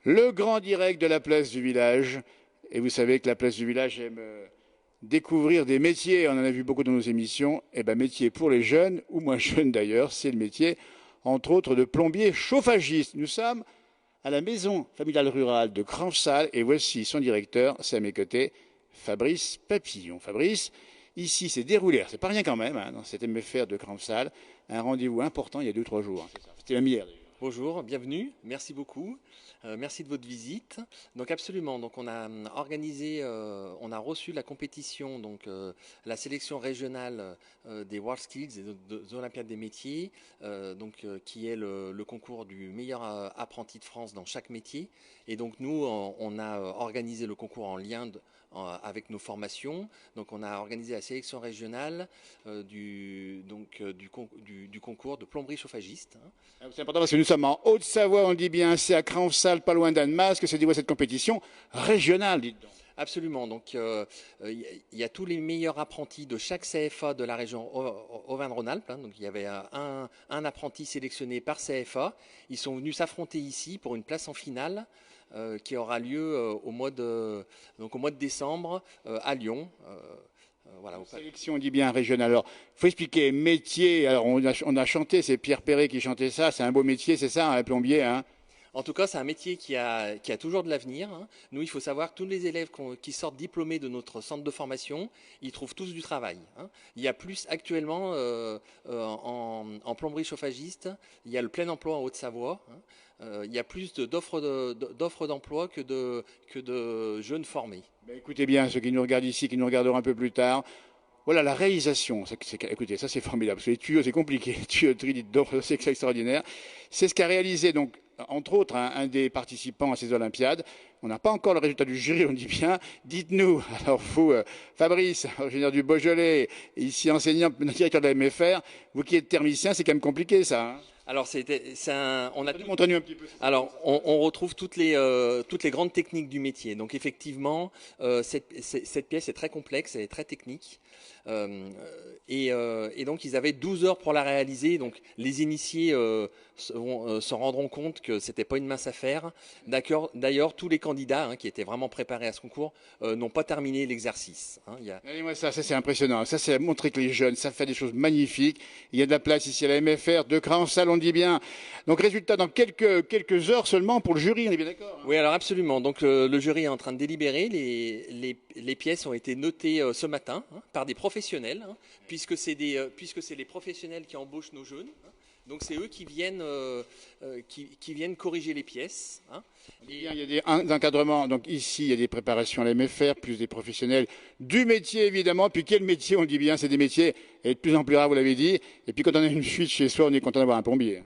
Le grand direct de la place du village. Et vous savez que la place du village aime découvrir des métiers. On en a vu beaucoup dans nos émissions. Et ben, métier pour les jeunes, ou moins jeunes d'ailleurs, c'est le métier, entre autres, de plombier chauffagiste. Nous sommes à la maison familiale rurale de Cranfsal et voici son directeur, c'est à mes côtés, Fabrice Papillon. Fabrice, ici c'est déroulé, c'est pas rien quand même, hein, dans cet MFR de Cranfsal, un rendez-vous important il y a 2 ou 3 jours. Hein, c'était même hier d'ailleurs. Bonjour, bienvenue, merci beaucoup, merci de votre visite. Donc absolument, donc on a organisé, on a reçu la compétition, donc la sélection régionale des WorldSkills et des Olympiades des métiers, qui est le concours du meilleur apprenti de France dans chaque métier. Et donc nous, on a organisé le concours en lien avec nos formations. Donc on a organisé la sélection régionale du concours de plomberie chauffagiste. Ah, c'est important parce que nous sommes en Haute-Savoie, on le dit bien, c'est à Cranfsal, pas loin d'Annemasse, que se déroule cette compétition régionale, dites donc. Absolument. Donc, il y a tous les meilleurs apprentis de chaque CFA de la région Auvergne-Rhône-Alpes. Hein. Donc, il y avait un apprenti sélectionné par CFA. Ils sont venus s'affronter ici pour une place en finale qui aura lieu au mois de décembre à Lyon. Voilà, sélection, on dit bien régionale. Alors, il faut expliquer métier. Alors, on a chanté, c'est Pierre Perret qui chantait ça. C'est un beau métier, c'est ça, un plombier, hein? En tout cas, c'est un métier qui a toujours de l'avenir. Hein. Nous, il faut savoir que tous les élèves qui sortent diplômés de notre centre de formation, ils trouvent tous du travail. Hein. Il y a plus actuellement en plomberie chauffagiste, il y a le plein emploi en Haute-Savoie. Hein. Il y a plus d'offres d'emploi que de jeunes formés. Ben, écoutez bien, ceux qui nous regardent ici, qui nous regarderont un peu plus tard. Voilà la réalisation. Écoutez, ça c'est formidable. Parce que les tuyaux, c'est compliqué. Les tuyauteries, dites donc, c'est extraordinaire. C'est ce qu'a réalisé, donc, entre autres, un des participants à ces Olympiades. On n'a pas encore le résultat du jury, on dit bien. Dites-nous, alors vous, Fabrice, originaire du Beaujolais, ici enseignant, directeur de la MFR, vous qui êtes thermicien, c'est quand même compliqué ça. Hein. Alors, Montrez-nous un petit peu. Alors, on retrouve toutes les grandes techniques du métier. Donc, effectivement, cette pièce est très complexe, elle est très technique. Et donc, ils avaient 12 heures pour la réaliser. Donc, les initiés se rendront compte que c'était pas une mince affaire. D'ailleurs, tous les candidats qui étaient vraiment préparés à ce concours n'ont pas terminé l'exercice. Hein. Regardez-moi ça, ça c'est impressionnant. Ça, c'est montrer que les jeunes, ça fait des choses magnifiques. Il y a de la place ici à la MFR, de Cranfsal, on dit bien. Donc, résultat, dans quelques heures seulement pour le jury, on est bien d'accord, hein. Oui, alors absolument. Donc, le jury est en train de délibérer. Les pièces ont été notées ce matin par des professionnels, puisque c'est les professionnels qui embauchent nos jeunes. Donc c'est eux qui viennent corriger les pièces. Hein. Il y a des encadrements. Donc ici, il y a des préparations à la MFR, plus des professionnels du métier évidemment. Puis quel métier, on dit bien, c'est des métiers et de plus en plus rares, vous l'avez dit. Et puis quand on a une fuite chez soi, on est content d'avoir un plombier.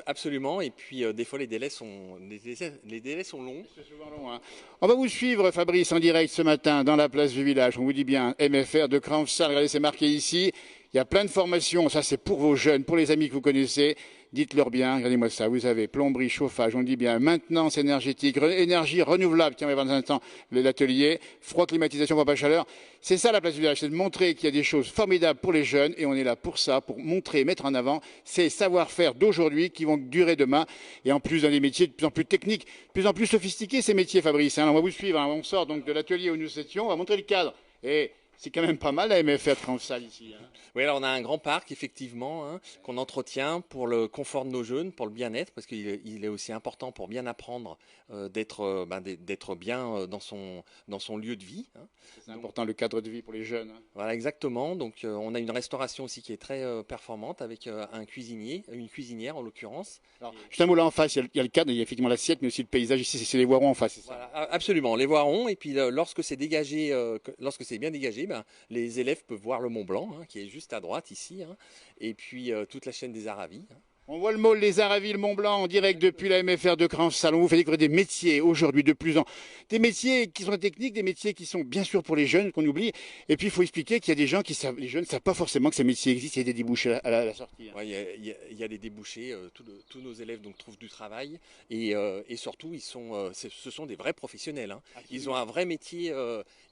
Absolument. Et puis des fois les délais sont longs. C'est souvent long. Hein. On va vous suivre, Fabrice, en direct ce matin dans la place du village. On vous dit bien MFR de Cranfsal. Regardez, c'est marqué ici. Il y a plein de formations, ça c'est pour vos jeunes, pour les amis que vous connaissez. Dites-leur bien, regardez-moi ça, vous avez plomberie, chauffage, on dit bien maintenance énergétique, énergie renouvelable, tiens, on va voir dans un instant l'atelier, froid, climatisation, pompe à chaleur. C'est ça la place du village, c'est de montrer qu'il y a des choses formidables pour les jeunes et on est là pour ça, pour montrer, mettre en avant ces savoir-faire d'aujourd'hui qui vont durer demain et en plus dans des métiers de plus en plus techniques, de plus en plus sophistiqués ces métiers, Fabrice. Hein. On va vous suivre, hein. On sort donc de l'atelier où nous étions, on va montrer le cadre. Et c'est quand même pas mal la MFR de Cranfsal ici. Hein. Oui, alors on a un grand parc effectivement qu'on entretient pour le confort de nos jeunes, pour le bien-être, parce qu'il est aussi important pour bien apprendre d'être bien dans son lieu de vie. Hein. C'est important le cadre de vie pour les jeunes. Hein. Voilà, exactement. Donc on a une restauration aussi qui est très performante avec une cuisinière en l'occurrence. Alors, juste un mot là en face, il y a le cadre, il y a effectivement l'assiette, mais aussi le paysage ici, c'est les voirons en face. C'est ça. Voilà, absolument, les voirons. Et puis lorsque c'est dégagé, lorsque c'est bien dégagé, les élèves peuvent voir le Mont Blanc, qui est juste à droite ici, et puis toute la chaîne des Aravis. On voit le môle, les Aravis, le Mont Blanc en direct depuis la MFR de Cranfsal. On vous fait découvrir des métiers aujourd'hui de plus en des métiers qui sont techniques, des métiers qui sont bien sûr pour les jeunes qu'on oublie. Et puis il faut expliquer qu'il y a des gens qui savent, les jeunes ne savent pas forcément que ces métiers existent. Il y a des débouchés à la sortie. Ouais, il y a des débouchés. Tous nos élèves donc trouvent du travail et surtout ce sont des vrais professionnels. Hein. Ils ont un vrai métier.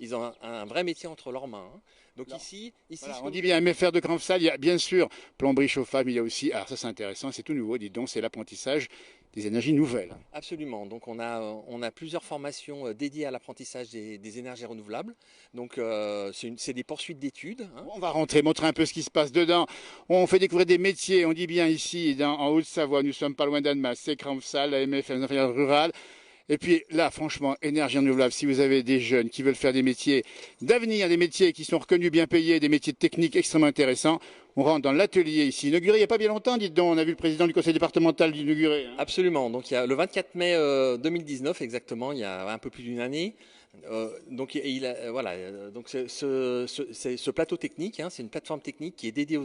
Ils ont un vrai métier entre leurs mains. Donc Alors, ici voilà, on dit bien MFR de Cranfsal, il y a bien sûr plomberie, chauffage, mais il y a aussi, alors ça c'est intéressant, c'est tout nouveau, dites donc, c'est l'apprentissage des énergies nouvelles. absolument. Donc on a plusieurs formations dédiées à l'apprentissage des énergies renouvelables. Donc c'est des poursuites d'études, hein. On va rentrer, montrer un peu ce qui se passe dedans. On fait découvrir des métiers, on dit bien ici, en Haute-Savoie, nous sommes pas loin d'Annemasse, c'est Cranfsal, la MFR, l'intérieur rural. Et puis là, franchement, énergie renouvelable, si vous avez des jeunes qui veulent faire des métiers d'avenir, des métiers qui sont reconnus, bien payés, des métiers techniques extrêmement intéressants, on rentre dans l'atelier ici, inauguré il n'y a pas bien longtemps, dites donc, on a vu le président du conseil départemental l'inaugurer. Hein. Absolument. Donc il y a le 24 mai 2019 exactement, il y a un peu plus d'une année. Donc voilà. Donc ce plateau technique, hein, c'est une plateforme technique qui est dédiée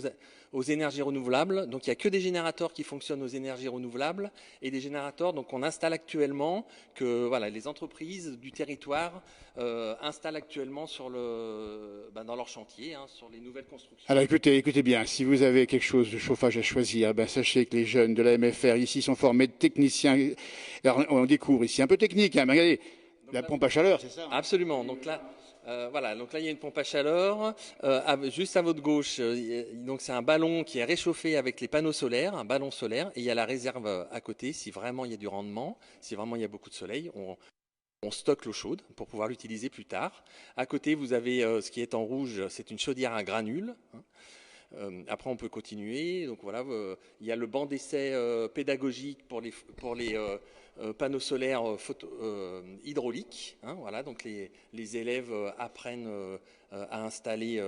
aux énergies renouvelables. Donc il n'y a que des générateurs qui fonctionnent aux énergies renouvelables et des générateurs donc on installe actuellement que voilà les entreprises du territoire installent actuellement dans leur chantier, hein, sur les nouvelles constructions. Alors écoutez bien, si vous avez quelque chose de chauffage à choisir, ben sachez que les jeunes de la MFR ici sont formés de techniciens. Alors on découvre ici un peu technique, hein, mais regardez, la pompe à chaleur, c'est ça hein. Absolument. Donc là, voilà. Donc là, il y a une pompe à chaleur. Juste à votre gauche, donc c'est un ballon qui est réchauffé avec les panneaux solaires, un ballon solaire, et il y a la réserve à côté. Si vraiment il y a du rendement, si vraiment il y a beaucoup de soleil, on stocke l'eau chaude pour pouvoir l'utiliser plus tard. À côté, vous avez ce qui est en rouge, c'est une chaudière à granules, hein. Après, on peut continuer. Donc voilà, il y a le banc d'essai pédagogique pour les panneaux solaires hydrauliques, hein, voilà, donc les élèves apprennent à installer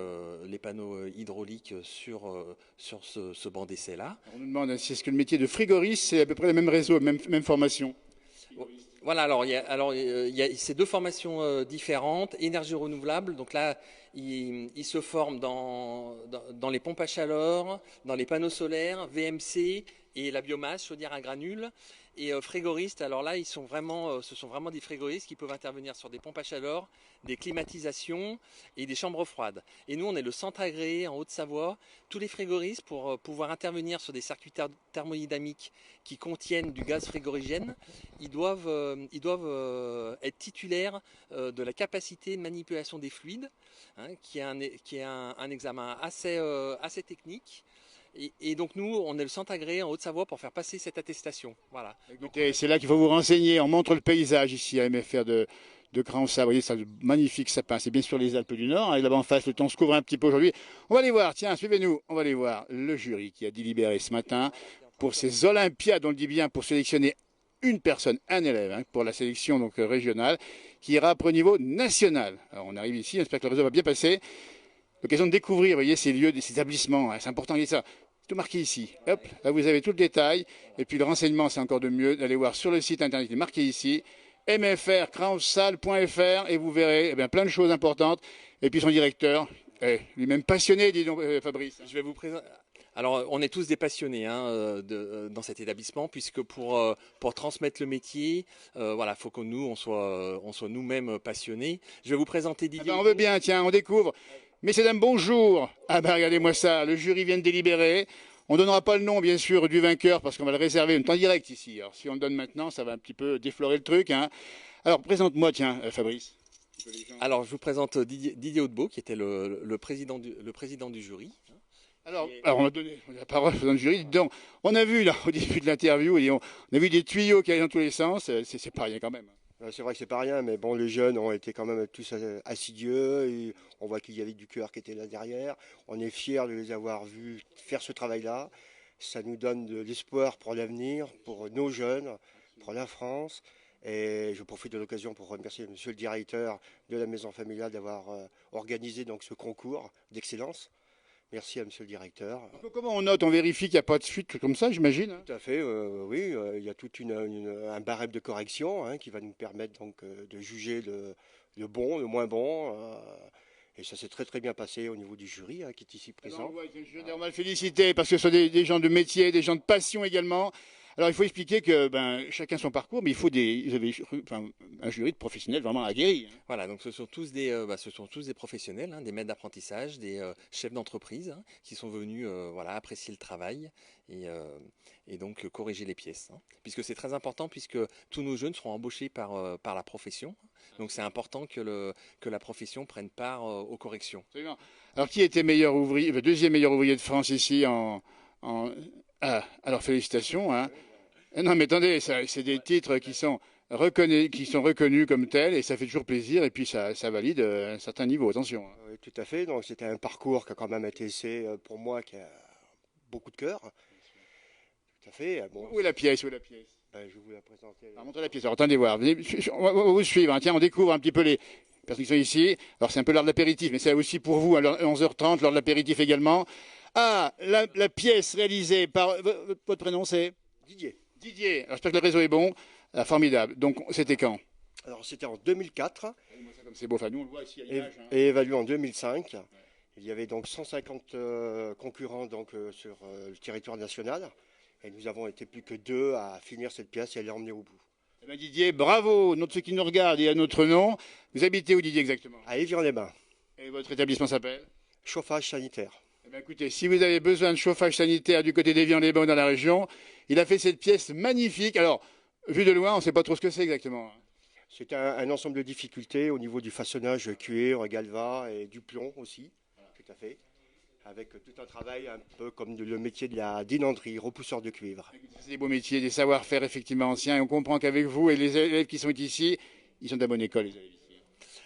les panneaux hydrauliques sur ce banc d'essai-là. On nous demande si est-ce que le métier de frigoriste, c'est à peu près le même réseau, même formation. Voilà, il y a ces deux formations différentes, énergie renouvelable, donc là, ils se forment dans les pompes à chaleur, dans les panneaux solaires, VMC et la biomasse, chaudière à granules. Et frégoristes, alors là, ce sont vraiment des frégoristes qui peuvent intervenir sur des pompes à chaleur, des climatisations et des chambres froides. Et nous, on est le centre agréé en Haute-Savoie. Tous les frégoristes, pour pouvoir intervenir sur des circuits thermodynamiques qui contiennent du gaz frigorigène, ils doivent être titulaires de la capacité de manipulation des fluides, hein, qui est un examen assez technique. Et donc nous, on est le centre agréé en Haute-Savoie pour faire passer cette attestation. Voilà. Écoutez, c'est là qu'il faut vous renseigner. On montre le paysage ici à MFR de Cranfsal. Vous voyez, ça magnifique sapin. C'est bien sûr les Alpes du Nord. Et là-bas en face, le temps se couvre un petit peu aujourd'hui. On va aller voir. Tiens, suivez-nous. On va aller voir le jury qui a délibéré ce matin pour ces Olympiades, on le dit bien, pour sélectionner une personne, un élève, hein, pour la sélection donc régionale, qui ira après au niveau national. Alors on arrive ici, j'espère que le réseau va bien passer. L'occasion de découvrir, vous voyez, ces lieux, ces établissements. Hein, c'est important, il y a ça. Tout marqué ici. Hop, là vous avez tout le détail. Et puis le renseignement, c'est encore de mieux d'aller voir sur le site internet, il est marqué ici, mfrcranfsal.fr, et vous verrez plein de choses importantes. Et puis son directeur, lui-même passionné, dis donc Fabrice. Je vais vous présenter. Alors, on est tous des passionnés hein, dans cet établissement, puisque pour transmettre le métier, voilà, faut que nous, on soit nous-mêmes passionnés. Je vais vous présenter Didier. On veut bien, tiens, on découvre. Messieurs, dames, bonjour. Ah ben regardez-moi ça, le jury vient de délibérer. On ne donnera pas le nom, bien sûr, du vainqueur, parce qu'on va le réserver en temps direct ici. Alors si on le donne maintenant, ça va un petit peu déflorer le truc. Hein. Alors présente-moi, tiens, Fabrice. Alors je vous présente Didier Hautebeau, qui était le président du jury. Alors on a donné la parole au président du jury. Donc, on a vu là, au début de l'interview, on a vu des tuyaux qui allaient dans tous les sens. C'est pas rien quand même. C'est vrai que c'est pas rien, mais bon, les jeunes ont été quand même tous assidueux. Et on voit qu'il y avait du cœur qui était là derrière. On est fiers de les avoir vus faire ce travail-là. Ça nous donne de l'espoir pour l'avenir, pour nos jeunes, pour la France. Et je profite de l'occasion pour remercier Monsieur le directeur de la maison familiale d'avoir organisé donc ce concours d'excellence. Merci à Monsieur le directeur. Comment on note? On vérifie qu'il n'y a pas de fuite comme ça, j'imagine. Tout à fait, oui. Il y a tout un barème de correction hein, qui va nous permettre donc de juger le bon, le moins bon. Et ça s'est très très bien passé au niveau du jury hein, qui est ici présent. On va le féliciter parce que ce sont des gens de métier, des gens de passion également. Alors il faut expliquer que chacun son parcours, mais vous avez un jury de professionnels vraiment aguerris, hein. Voilà, donc ce sont tous des professionnels, hein, des maîtres d'apprentissage, des chefs d'entreprise, hein, qui sont venus voilà, apprécier le travail et donc corriger les pièces, hein. Puisque c'est très important, puisque tous nos jeunes seront embauchés par la profession. Donc c'est important que la profession prenne part aux corrections. Absolument. Alors qui était meilleur ouvrier, le deuxième meilleur ouvrier de France ici alors félicitations, hein. Non mais attendez, c'est des titres qui sont reconnus comme tels et ça fait toujours plaisir et puis ça valide un certain niveau, attention, hein. Oui, tout à fait. Donc c'était un parcours qui a quand même été pour moi qui a beaucoup de cœur. Tout à fait. Bon, Où est la pièce? Je je vais vous la présenter. Alors, montrez la pièce. Alors, attendez voir. On va vous suivre, hein. Tiens, on découvre un petit peu les personnes qui sont ici. Alors, c'est un peu l'heure de l'apéritif, mais c'est aussi pour vous, à 11h30, l'heure de l'apéritif également. Ah, la pièce réalisée par... Votre prénom, c'est Didier. Didier. Alors, j'espère que le réseau est bon. Ah, formidable. Donc, c'était quand? Alors c'était en 2004 Comme c'est beau. Enfin, nous, on le voit ici à l'image, hein. et évalué en 2005. Il y avait donc 150 concurrents donc, sur le territoire national. Et nous avons été plus que 2 à finir cette pièce et à l'emmener au bout. Eh ben, Didier, bravo. Notre ceux qui nous regardent et à notre nom. Vous habitez où, Didier, exactement? À Évian-les-Bains, Et votre établissement s'appelle? chauffage sanitaire. Eh bien, écoutez, si vous avez besoin de chauffage sanitaire du côté d'Évian-les-Bains dans la région, il a fait cette pièce magnifique. Alors, vu de loin, on ne sait pas trop ce que c'est exactement. C'est un ensemble de difficultés au niveau du façonnage cuir, galva et du plomb aussi, tout à fait. Avec tout un travail un peu comme le métier de la dinanderie, repousseur de cuivre. C'est des beaux métiers, des savoir-faire effectivement anciens. Et on comprend qu'avec vous et les élèves qui sont ici, ils sont de la bonne école, les élèves ici.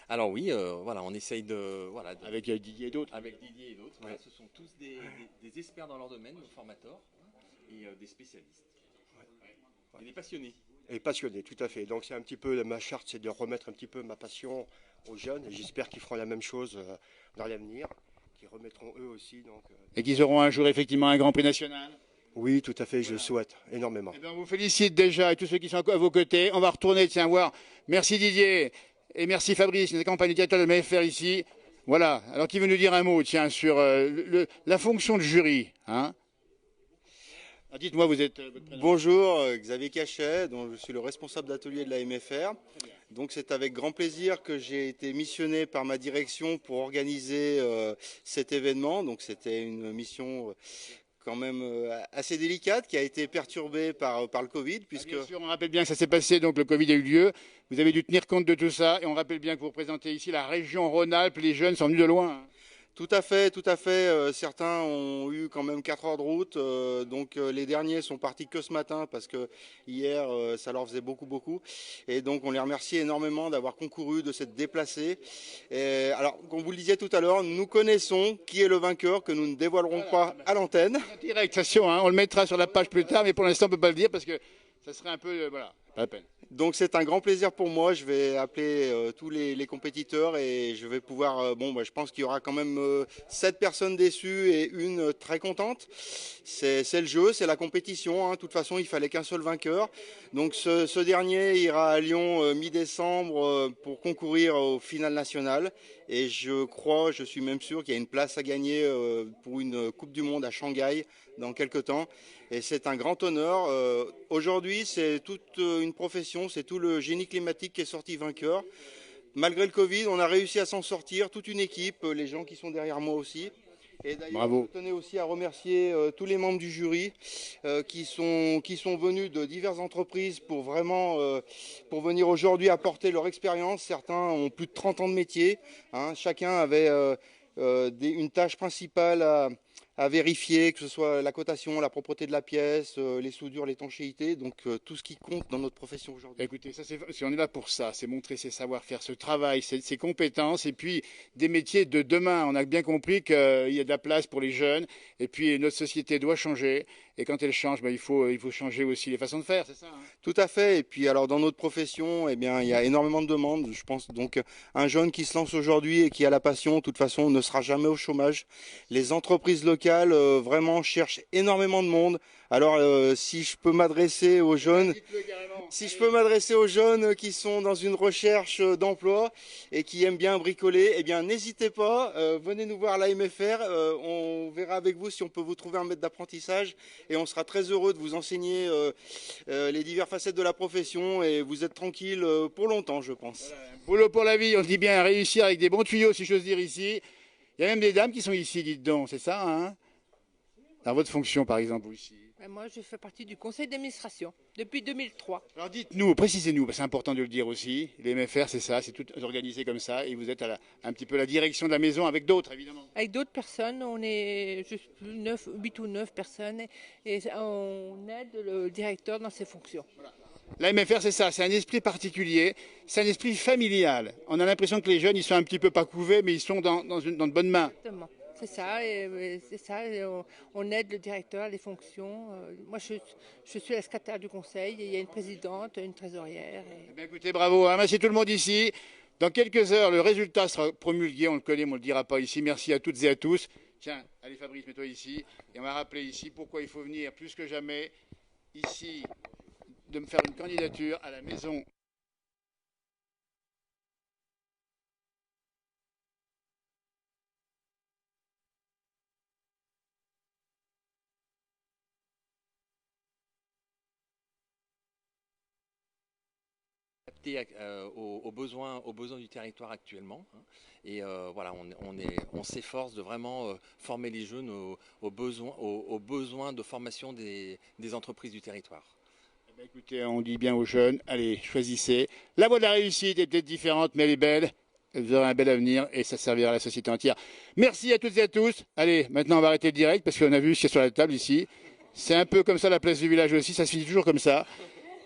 Alors oui, voilà, on essaye Avec Didier et d'autres. avec Didier et d'autres, voilà, ce sont tous des experts dans leur domaine, nos formateurs, hein, et des spécialistes. Et des passionnés. Et passionné, tout à fait. Donc c'est un petit peu ma charte, c'est de remettre un petit peu ma passion aux jeunes. Et j'espère qu'ils feront la même chose dans l'avenir, qu'ils remettront eux aussi. Donc, Et qu'ils auront un jour effectivement un grand prix national. Oui, tout à fait, je le souhaite énormément. Eh bien, on vous félicite déjà et tous ceux qui sont à vos côtés. On va retourner, tiens, voir. Merci Didier et merci Fabrice, qui nous accompagne, le directeur de MFR ici. Voilà. Alors qui veut nous dire un mot, tiens, sur la fonction de jury, hein? Alors, dites-moi, vous êtes votre prénom. Bonjour, Xavier Cachet, donc je suis le responsable d'atelier de la MFR. Donc c'est avec grand plaisir que j'ai été missionné par ma direction pour organiser cet événement. Donc c'était une mission quand même assez délicate qui a été perturbée par le Covid. Puisque... Bien sûr, on rappelle bien que ça s'est passé, donc le Covid a eu lieu. Vous avez dû tenir compte de tout ça et on rappelle bien que vous représentez ici la région Rhône-Alpes. Les jeunes sont venus de loin, hein. Tout à fait, tout à fait. Certains ont eu quand même 4 heures de route, donc les derniers sont partis que ce matin parce que hier ça leur faisait beaucoup. Et donc on les remercie énormément d'avoir concouru, de s'être déplacés. Alors, comme vous le disiez tout à l'heure, nous connaissons qui est le vainqueur que nous ne dévoilerons pas à l'antenne. Direct, attention, hein, on le mettra sur la page plus tard, mais pour l'instant on ne peut pas le dire parce que ça serait un peu, voilà, pas la peine. Donc c'est un grand plaisir pour moi. Je vais appeler tous les compétiteurs et je vais pouvoir. Je pense qu'il y aura quand même 7 personnes déçues et une très contente. C'est le jeu, c'est la compétition, hein. De toute façon, il fallait qu'un seul vainqueur. Donc ce dernier ira à Lyon mi-décembre pour concourir au final national. Et je suis même sûr qu'il y a une place à gagner pour une Coupe du Monde à Shanghai dans quelques temps. Et c'est un grand honneur. Aujourd'hui, c'est toute une profession, c'est tout le génie climatique qui est sorti vainqueur. Malgré le Covid, on a réussi à s'en sortir, toute une équipe, les gens qui sont derrière moi aussi. Et d'ailleurs, je tenais aussi à remercier tous les membres du jury qui sont venus de diverses entreprises pour venir aujourd'hui apporter leur expérience. Certains ont plus de 30 ans de métier, hein. Chacun avait une tâche principale à vérifier, que ce soit la cotation, la propreté de la pièce, les soudures, l'étanchéité, donc tout ce qui compte dans notre profession aujourd'hui. Écoutez, on est là pour ça, c'est montrer ses savoir-faire, ce travail, ses compétences, et puis des métiers de demain. On a bien compris qu'il y a de la place pour les jeunes, et puis notre société doit changer, et quand elle change, il faut changer aussi les façons de faire, c'est ça, hein? Tout à fait, et puis alors dans notre profession, eh bien, il y a énormément de demandes, je pense, donc un jeune qui se lance aujourd'hui et qui a la passion, de toute façon, ne sera jamais au chômage. Les entreprises locales vraiment cherchent énormément de monde Alors, si je peux m'adresser aux jeunes, qui sont dans une recherche d'emploi et qui aiment bien bricoler, eh bien, n'hésitez pas, venez nous voir à la MFR. On verra avec vous si on peut vous trouver un maître d'apprentissage et on sera très heureux de vous enseigner les diverses facettes de la profession et vous êtes tranquille pour longtemps, je pense. Voilà, boulot pour la vie, on se dit bien réussir avec des bons tuyaux, si j'ose dire ici. Il y a même des dames qui sont ici, dites donc, c'est ça, hein? Dans votre fonction, par exemple, vous ici. Moi, je fais partie du conseil d'administration depuis 2003. Alors dites-nous, précisez-nous, parce que c'est important de le dire aussi. Les MFR, c'est ça, c'est tout organisé comme ça, et vous êtes à un petit peu la direction de la maison avec d'autres, évidemment. Avec d'autres personnes, on est juste 8 ou 9 personnes et on aide le directeur dans ses fonctions. Voilà. La MFR, c'est ça, c'est un esprit particulier, c'est un esprit familial. On a l'impression que les jeunes, ils sont un petit peu pas couvés, mais ils sont dans de bonnes mains. Exactement. C'est ça, et on aide le directeur, les fonctions. Moi, je suis la secrétaire du conseil, et il y a une présidente, une trésorière. Eh bien, écoutez, bravo, hein, merci tout le monde ici. Dans quelques heures, le résultat sera promulgué, on le connaît, mais on ne le dira pas ici. Merci à toutes et à tous. Tiens, allez Fabrice, mets-toi ici. Et on va rappeler ici pourquoi il faut venir plus que jamais ici, de me faire une candidature à la maison. Aux besoins du territoire actuellement. Et voilà, on s'efforce de vraiment former les jeunes aux besoins de formation des entreprises du territoire. Eh bien, écoutez, on dit bien aux jeunes, allez, choisissez. La voie de la réussite est peut-être différente, mais elle est belle. Vous aurez un bel avenir et ça servira à la société entière. Merci à toutes et à tous. Allez, maintenant on va arrêter le direct parce qu'on a vu ce qu'il y a sur la table ici. C'est un peu comme ça la place du village aussi, ça se finit toujours comme ça.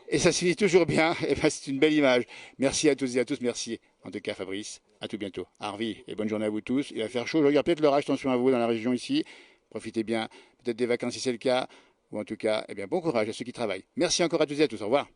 Et ça se finit toujours bien, et ben, c'est une belle image. Merci à tous et à tous, merci. En tout cas, Fabrice, à tout bientôt. Harvey, et bonne journée à vous tous. Il va faire chaud, je regarde peut-être l'orage, attention à vous dans la région ici. Profitez bien, peut-être des vacances si c'est le cas. Ou en tout cas, eh bien, bon courage à ceux qui travaillent. Merci encore à tous et à tous, au revoir.